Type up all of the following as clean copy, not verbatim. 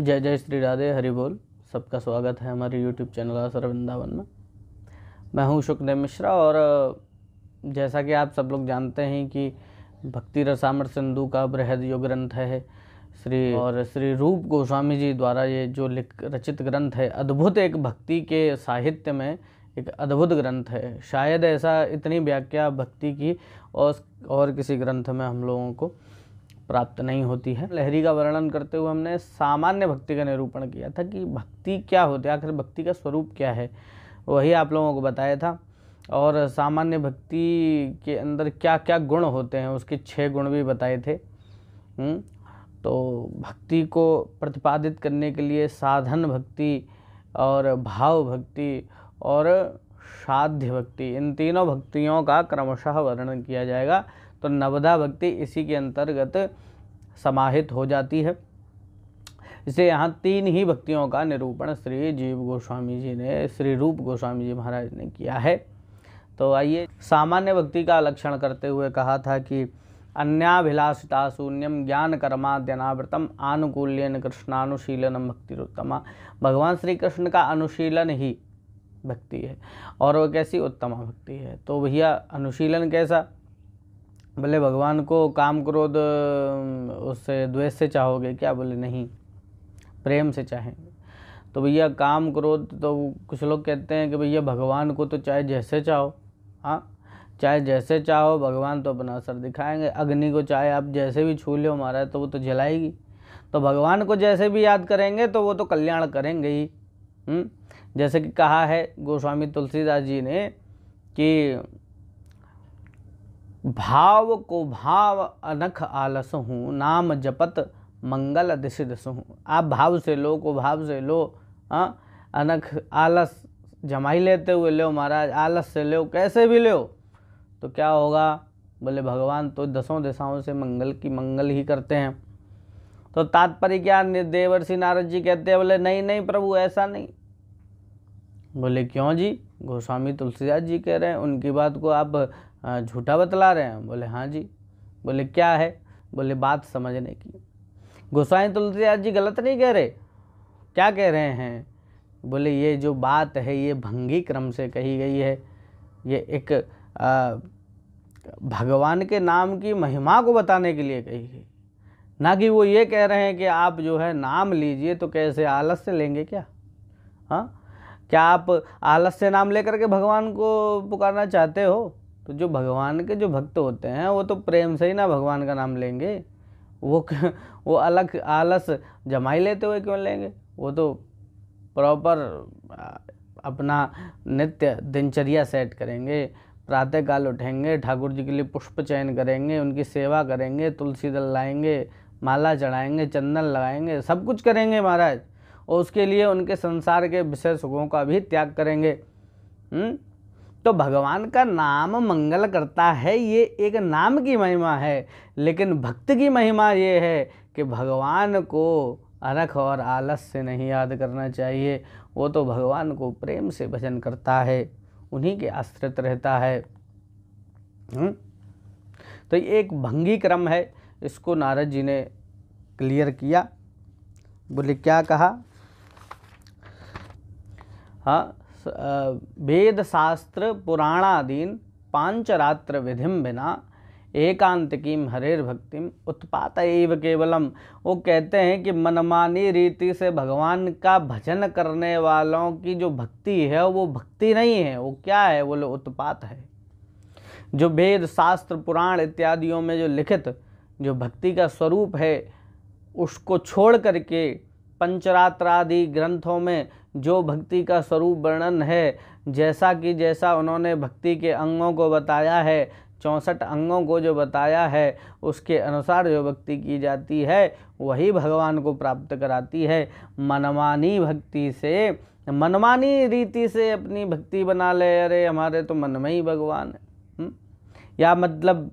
जय जय श्री राधे, हरि बोल। सबका स्वागत है हमारे यूट्यूब चैनल आसर वृंदावन में। मैं हूँ सुखदेव मिश्रा और जैसा कि आप सब लोग जानते हैं कि भक्ति रसामृत सिंधु का बृहद जो ग्रंथ है श्री रूप गोस्वामी जी द्वारा ये जो रचित ग्रंथ है, अद्भुत एक भक्ति के साहित्य में एक अद्भुत ग्रंथ है। शायद ऐसा इतनी व्याख्या भक्ति की और किसी ग्रंथ में हम लोगों को प्राप्त नहीं होती है। लहरी का वर्णन करते हुए हमने सामान्य भक्ति का निरूपण किया था कि भक्ति क्या होती है, आखिर भक्ति का स्वरूप क्या है, वही आप लोगों को बताया था। और सामान्य भक्ति के अंदर क्या क्या गुण होते हैं, उसके 6 गुण भी बताए थे। तो भक्ति को प्रतिपादित करने के लिए साधन भक्ति और भाव भक्ति और साध्य भक्ति, इन तीनों भक्तियों का क्रमशः वर्णन किया जाएगा। तो नवधा भक्ति इसी के अंतर्गत समाहित हो जाती है। इसे यहाँ 3 ही भक्तियों का निरूपण श्री जीव गोस्वामी जी ने, श्री रूप गोस्वामी जी महाराज ने किया है। तो आइए, सामान्य भक्ति का लक्षण करते हुए कहा था कि अन्याभिलाषिता शून्यम ज्ञान कर्माद्यनावृतम आनुकूल्यन कृष्णानुशीलनम भक्तिरुत्तमा। भगवान श्री कृष्ण का अनुशीलन ही भक्ति है। और वह कैसी उत्तमा भक्ति है? तो भैया अनुशीलन कैसा? बोले भगवान को काम क्रोध उससे द्वेष से चाहोगे क्या? बोले नहीं, प्रेम से चाहेंगे। तो भैया काम क्रोध, तो कुछ लोग कहते हैं कि भैया भगवान को तो चाहे जैसे चाहो, हाँ चाहे जैसे चाहो, भगवान तो अपना असर दिखाएंगे। अग्नि को चाहे आप जैसे भी छू लो महाराज, तो वो तो जलाएगी। तो भगवान को जैसे भी याद करेंगे तो वो तो कल्याण करेंगे ही। जैसे कि कहा है गोस्वामी तुलसीदास जी ने कि भाव को भाव अनख आलस हूँ, नाम जपत मंगल दिश दिश हूँ। आप भाव से लो को भाव से लो, अनख आलस जमाई लेते हुए लो महाराज, आलस से लो, कैसे भी लो, तो क्या होगा? बोले भगवान तो 10 दिशाओं से मंगल ही करते हैं। तो तात्पर्य क्या? देवर्षि नारद जी कहते हैं, बोले नहीं नहीं प्रभु ऐसा नहीं। बोले क्यों जी? गोस्वामी तुलसीदास जी कह रहे हैं, उनकी बात को आप झूठा बतला रहे हैं। बोले हाँ जी। बोले क्या है? बोले बात समझने की। गोस्वामी तुलसीदास जी गलत नहीं कह रहे, क्या कह रहे हैं? बोले ये जो बात है ये भंगी क्रम से कही गई है। ये एक भगवान के नाम की महिमा को बताने के लिए कही गई, ना कि वो ये कह रहे हैं कि आप जो है नाम लीजिए तो कैसे आलस से लेंगे क्या? हाँ, क्या आप आलस से नाम लेकर के भगवान को पुकारना चाहते हो? तो जो भगवान के जो भक्त होते हैं वो तो प्रेम से ही ना भगवान का नाम लेंगे। वो अलग आलस जमाई लेते हुए क्यों लेंगे? वो तो प्रॉपर अपना नित्य दिनचर्या सेट करेंगे। प्रातः काल उठेंगे, ठाकुर जी के लिए पुष्प चयन करेंगे, उनकी सेवा करेंगे, तुलसी दल लाएंगे, माला चढ़ाएंगे, चंदन लगाएंगे, सब कुछ करेंगे महाराज। और उसके लिए उनके संसार के विषय सुखों का भी त्याग करेंगे। तो भगवान का नाम मंगल करता है, ये एक नाम की महिमा है। लेकिन भक्त की महिमा ये है कि भगवान को अनख और आलस से नहीं याद करना चाहिए। वो तो भगवान को प्रेम से भजन करता है, उन्हीं के आश्रित रहता है। तो ये एक भंगी क्रम है, इसको नारद जी ने क्लियर किया। बोले क्या कहा? हाँ, वेद शास्त्र पुराणादीन पांचरात्र विधिम बिना एकांतिकीम हरेर भक्तिम उत्पात एव केवलम। वो कहते हैं कि मनमानी रीति से भगवान का भजन करने वालों की जो भक्ति है वो भक्ति नहीं है। वो क्या है? बोले उत्पात है। जो वेद शास्त्र पुराण इत्यादियों में जो लिखित जो भक्ति का स्वरूप है, उसको छोड़ करके पंचरात्र आदि ग्रंथों में जो भक्ति का स्वरूप वर्णन है, जैसा उन्होंने भक्ति के अंगों को बताया है, 64 अंगों को जो बताया है, उसके अनुसार जो भक्ति की जाती है वही भगवान को प्राप्त कराती है। मनमानी भक्ति से, मनमानी रीति से अपनी भक्ति बना ले, अरे हमारे तो मन में ही भगवान है, या मतलब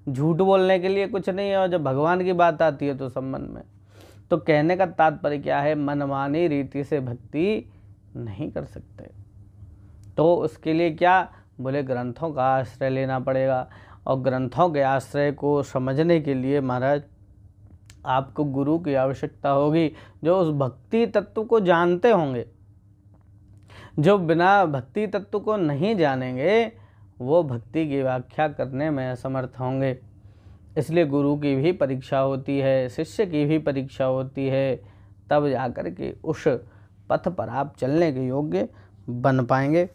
झूठ बोलने के लिए कुछ नहीं है, और जब भगवान की बात आती है तो संबंध में। तो कहने का तात्पर्य क्या है? मनमानी रीति से भक्ति नहीं कर सकते। तो उसके लिए क्या? बोले ग्रंथों का आश्रय लेना पड़ेगा। और ग्रंथों के आश्रय को समझने के लिए महाराज आपको गुरु की आवश्यकता होगी, जो उस भक्ति तत्व को जानते होंगे। जो बिना भक्ति तत्व को नहीं जानेंगे वो भक्ति की व्याख्या करने में असमर्थ होंगे। इसलिए गुरु की भी परीक्षा होती है, शिष्य की भी परीक्षा होती है, तब जाकर के उस पथ पर आप चलने के योग्य बन पाएंगे।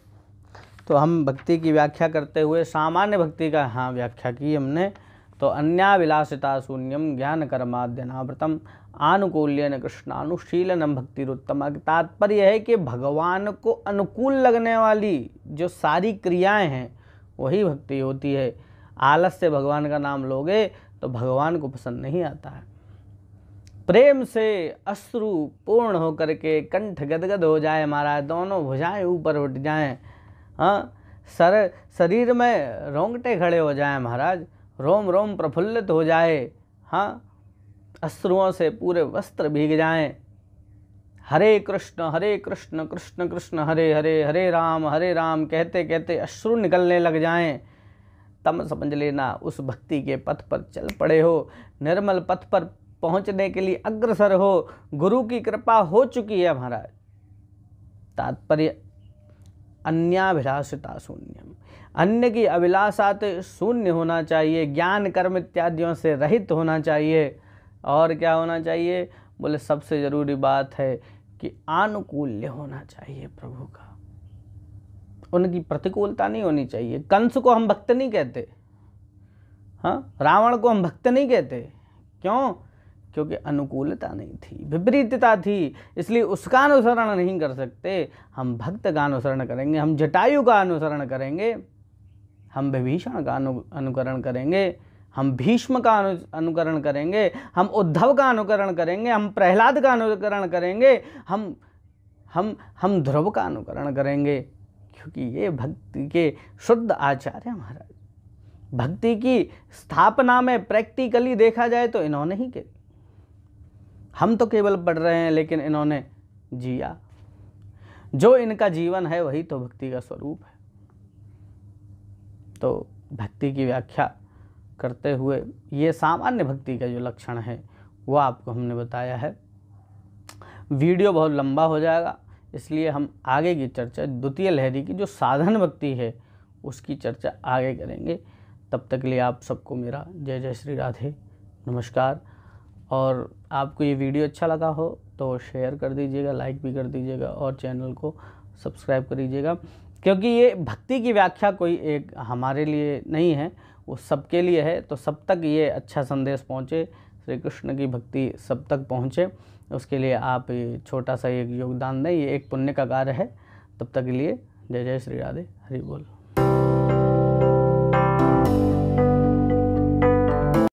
तो हम भक्ति की व्याख्या करते हुए सामान्य भक्ति का हाँ व्याख्या की हमने। तो अन्याभिलाषिता शून्यम ज्ञान कर्माद्यनावृतम आनुकूल्यन कृष्णानुशीलनम भक्तिरुत्तम। तात्पर्य है कि भगवान को अनुकूल लगने वाली जो सारी क्रियाएं हैं वही भक्ति होती है। आलस से भगवान का नाम लोगे तो भगवान को पसंद नहीं आता है। प्रेम से अश्रु पूर्ण होकर के कंठ गदगद हो जाए महाराज, दोनों भुजाएं ऊपर उठ जाएं, हाँ शरीर में रोंगटे खड़े हो जाएं महाराज, रोम रोम प्रफुल्लित हो जाए, हाँ अश्रुओं से पूरे वस्त्र भीग जाएं। हरे कृष्ण कृष्ण कृष्ण हरे हरे, हरे राम कहते कहते अश्रु निकलने लग जाएं, तब समझ लेना उस भक्ति के पथ पर चल पड़े हो। निर्मल पथ पर पहुंचने के लिए अग्रसर हो, गुरु की कृपा हो चुकी है महाराज। तात्पर्य अन्याभिलाषिता शून्यम, अन्य की अभिलाषा से शून्य होना चाहिए, ज्ञान कर्म इत्यादियों से रहित होना चाहिए। और क्या होना चाहिए? बोले सबसे ज़रूरी बात है कि आनुकूल्य होना चाहिए प्रभु का, उनकी प्रतिकूलता नहीं होनी चाहिए। कंस को हम भक्त नहीं कहते, हाँ रावण को हम भक्त नहीं कहते, क्यों? क्योंकि अनुकूलता नहीं थी, विपरीतता थी, इसलिए उसका अनुसरण नहीं कर सकते। हम भक्त का अनुसरण करेंगे, हम जटायु का अनुसरण करेंगे, हम विभीषण का अनुकरण करेंगे, हम भीष्म का अनुकरण करेंगे, हम उद्धव का अनुकरण करेंगे, हम प्रहलाद का अनुकरण करेंगे, हम ध्रुव का अनुकरण करेंगे, क्योंकि ये भक्ति के शुद्ध आचार्य हैं महाराज। भक्ति की स्थापना में प्रैक्टिकली देखा जाए तो इन्होंने ही की। हम तो केवल पढ़ रहे हैं, लेकिन इन्होंने जिया। जो इनका जीवन है वही तो भक्ति का स्वरूप है। तो भक्ति की व्याख्या करते हुए ये सामान्य भक्ति का जो लक्षण है वो आपको हमने बताया है। वीडियो बहुत लंबा हो जाएगा, इसलिए हम आगे की चर्चा द्वितीय लहरी की जो साधन भक्ति है उसकी चर्चा आगे करेंगे। तब तक के लिए आप सबको मेरा जय जय श्री राधे, नमस्कार। और आपको ये वीडियो अच्छा लगा हो तो शेयर कर दीजिएगा, लाइक भी कर दीजिएगा और चैनल को सब्सक्राइब कर दीजिएगा, क्योंकि ये भक्ति की व्याख्या कोई एक हमारे लिए नहीं है, वो सबके लिए है। तो सब तक ये अच्छा संदेश पहुँचे, श्री कृष्ण की भक्ति सब तक पहुँचे, उसके लिए आप छोटा सा एक योगदान दें। ये एक पुण्य का कार्य है। तब तक के लिए जय जय श्री राधे, हरि बोल।